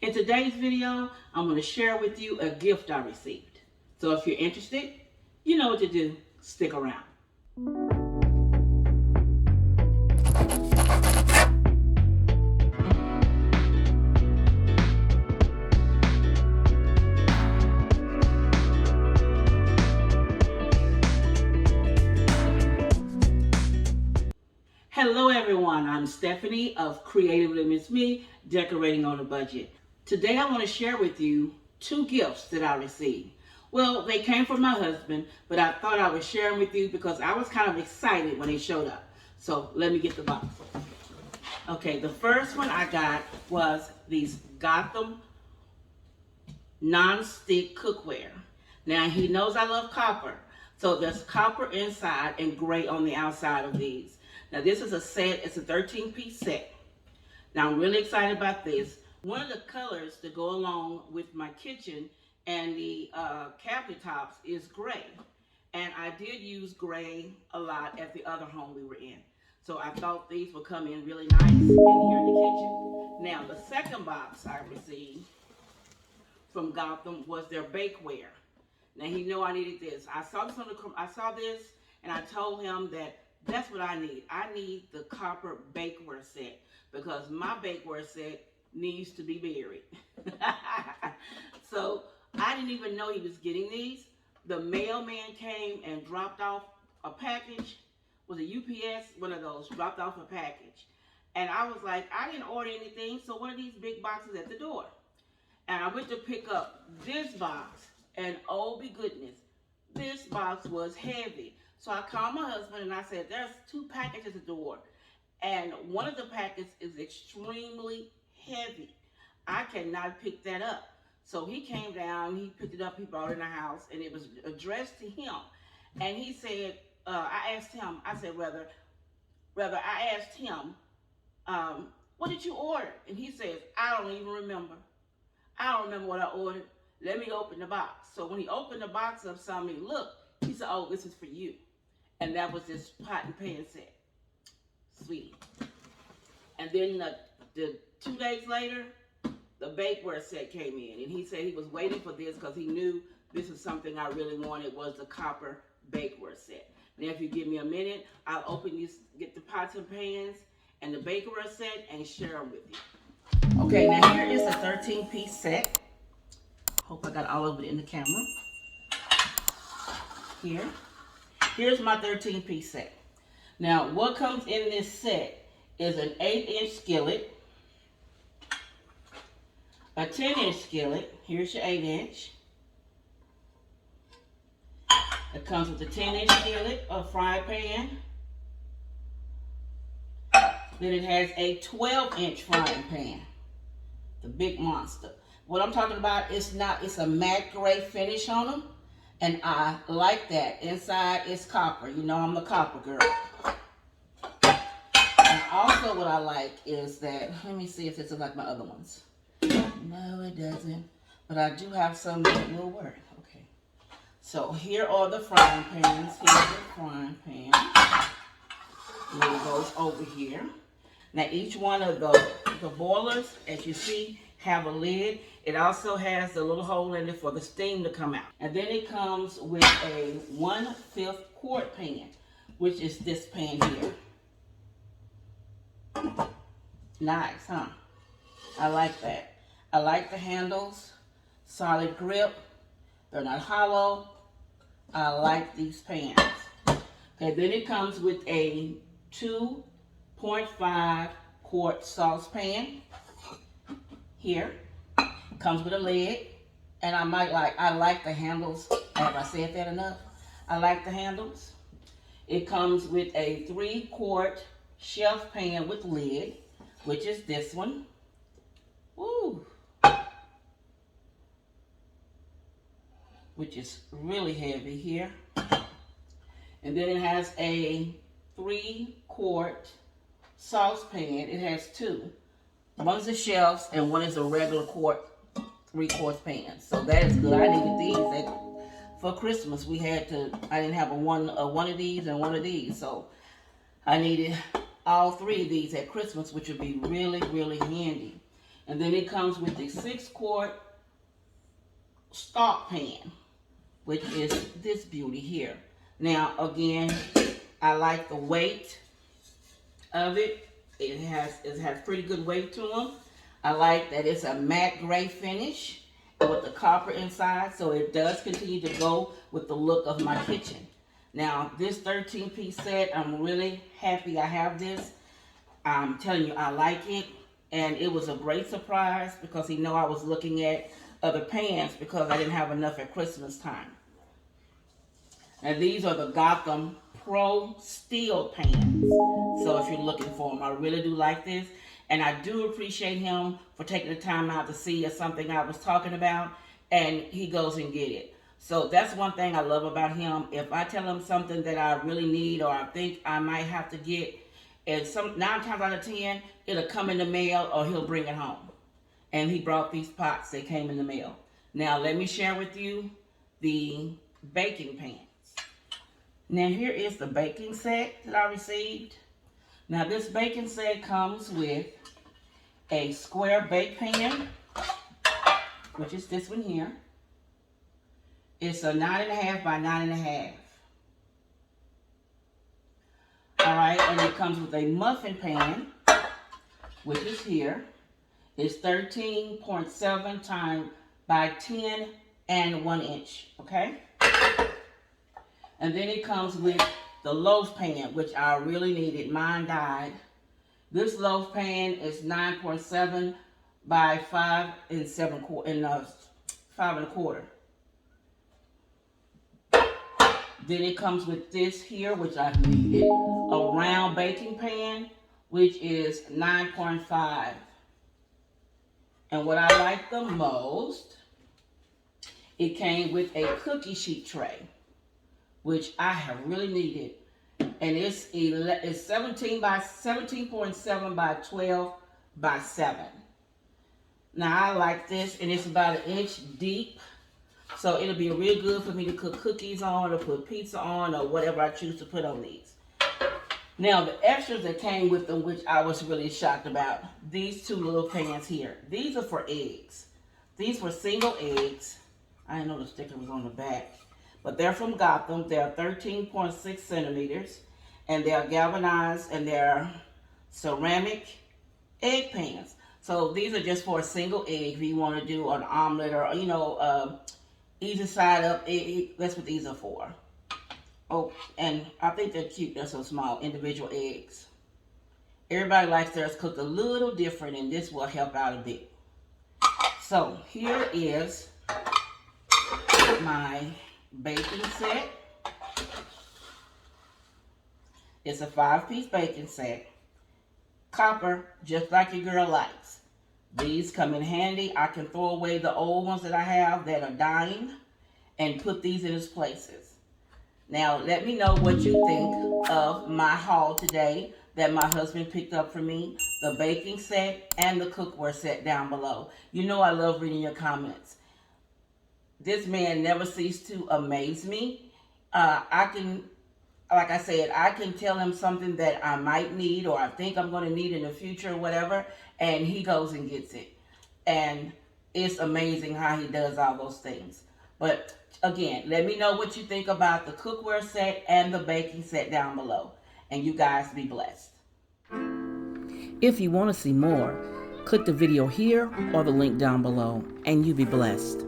In today's video, I'm going to share with you a gift I received. So if you're interested, you know what to do. Stick around. Hello everyone, I'm Stephanie of CreativelyMsMe, Decorating on a Budget. Today I want to share with you two gifts that I received. Well, they came from my husband, but I thought I would share them with you because I was kind of excited when they showed up. So let me get the box. Okay, the first one I got was these Gotham non-stick cookware. Now he knows I love copper, so there's copper inside and gray on the outside of these. Now this is a set, it's a 13-piece set. Now I'm really excited about this. One of the colors to go along with my kitchen and the cabinet tops is gray. And I did use gray a lot at the other home we were in. So I thought these would come in really nice in here in the kitchen. Now the second box I received from Gotham was their bakeware. Now he knew I needed this. I saw this and I told him that that's what I need. I need the copper bakeware set because my bakeware set needs to be buried. So I didn't even know he was getting these. The mailman came and dropped off a package. Was a UPS, one of those, dropped off a package. And I was like, I didn't order anything, so one of these big boxes at the door. And I went to pick up this box, and oh be goodness, this box was heavy. So I called my husband and I said, there's two packages at the door. And one of the packets is extremely heavy. I cannot pick that up. So he came down, he picked it up, he brought it in the house, and it was addressed to him. And he said, I asked him, what did you order? And he says, I don't even remember. I don't remember what I ordered. Let me open the box. So when he opened the box up, saw me, look, he said, oh, this is for you. And that was this pot and pan set. Sweet. And then the 2 days later, the bakeware set came in. And he said he was waiting for this because he knew this is something I really wanted, was the copper bakeware set. Now, if you give me a minute, I'll open these, get the pots and pans and the bakeware set and share them with you. Okay, now here is a 13-piece set. Hope I got all of it in the camera. Here's my 13-piece set. Now, what comes in this set is an 8-inch skillet, a 10-inch skillet. Here's your 8-inch. It comes with a 10-inch skillet, a frying pan. Then it has a 12-inch frying pan, the big monster. What I'm talking about is it's a matte gray finish on them. And I like that. Inside is copper. You know I'm a copper girl. And also what I like is that, let me see if this is like my other ones. No, it doesn't. But I do have some that will work. Okay. So here are the frying pans. Here's the frying pan. Move those over here. Now each one of the boilers, as you see, have a lid. It also has a little hole in it for the steam to come out. And then it comes with a 1/5 quart pan, which is this pan here. Nice, huh? I like that. I like the handles, solid grip. They're not hollow. I like these pans. Okay, then it comes with a 2.5 quart saucepan. Here, comes with a lid, and I like the handles. Have I said that enough? I like the handles. It comes with a 3-quart shelf pan with lid, which is this one. Woo! Which is really heavy here. And then it has a 3-quart saucepan. It has two. One is a shelf and one is a regular 3-quart pan. So that is good. I needed these for Christmas. I didn't have one of these and one of these. So I needed all 3 of these at Christmas, which would be really, really handy. And then it comes with the 6-quart stock pan, which is this beauty here. Now, again, I like the weight of it. It has pretty good weight to them. I like that it's a matte gray finish with the copper inside, so it does continue to go with the look of my kitchen. Now, this 13-piece set, I'm really happy I have this. I'm telling you, I like it, and it was a great surprise because he know I was looking at other pans because I didn't have enough at Christmas time. And these are the Gotham Pro Steel pans. So if you're looking for them, I really do like this. And I do appreciate him for taking the time out to see something I was talking about, and he goes and get it. So that's one thing I love about him. If I tell him something that I really need or I think I might have to get, and 9 times out of 10, it'll come in the mail or he'll bring it home. And he brought these pots that came in the mail. Now let me share with you the baking pans. Now here is the baking set that I received. Now this baking set comes with a square bake pan, which is this one here. It's a 9.5 by 9.5. All right, and it comes with a muffin pan, which is here. It's 13.7 times by 10 and 1 inch, okay? And then it comes with the loaf pan, which I really needed. Mine died. This loaf pan is 9.7 by 5 1/4. Then it comes with this here, which I needed, a round baking pan, which is 9.5. And what I like the most, it came with a cookie sheet tray, which I have really needed. And it's 17.7 by 12 by 7. Now I like this, and it's about 1 inch deep. So it'll be real good for me to cook cookies on or put pizza on or whatever I choose to put on these. Now the extras that came with them, which I was really shocked about, these 2 little pans here. These are for eggs. These were single eggs. I didn't know the sticker was on the back. But they're from Gotham. They're 13.6 centimeters. And they're galvanized and they're ceramic egg pans. So these are just for a single egg if you want to do an omelet or, easy side up. That's what these are for. Oh, and I think they're cute. They're so small, individual eggs. Everybody likes theirs cooked a little different, and this will help out a bit. So here is my baking set. It's a 5-piece baking set. Copper, just like your girl likes. These come in handy. I can throw away the old ones that I have that are dying and put these in its places. Now, let me know what you think of my haul today that my husband picked up for me, the baking set and the cookware set down below. You know I love reading your comments. This man never ceased to amaze me. Like I said, I can tell him something that I might need or I think I'm going to need in the future or whatever, and he goes and gets it. And it's amazing how he does all those things. But again, let me know what you think about the cookware set and the baking set down below. And you guys be blessed. If you want to see more, click the video here or the link down below, and you be blessed.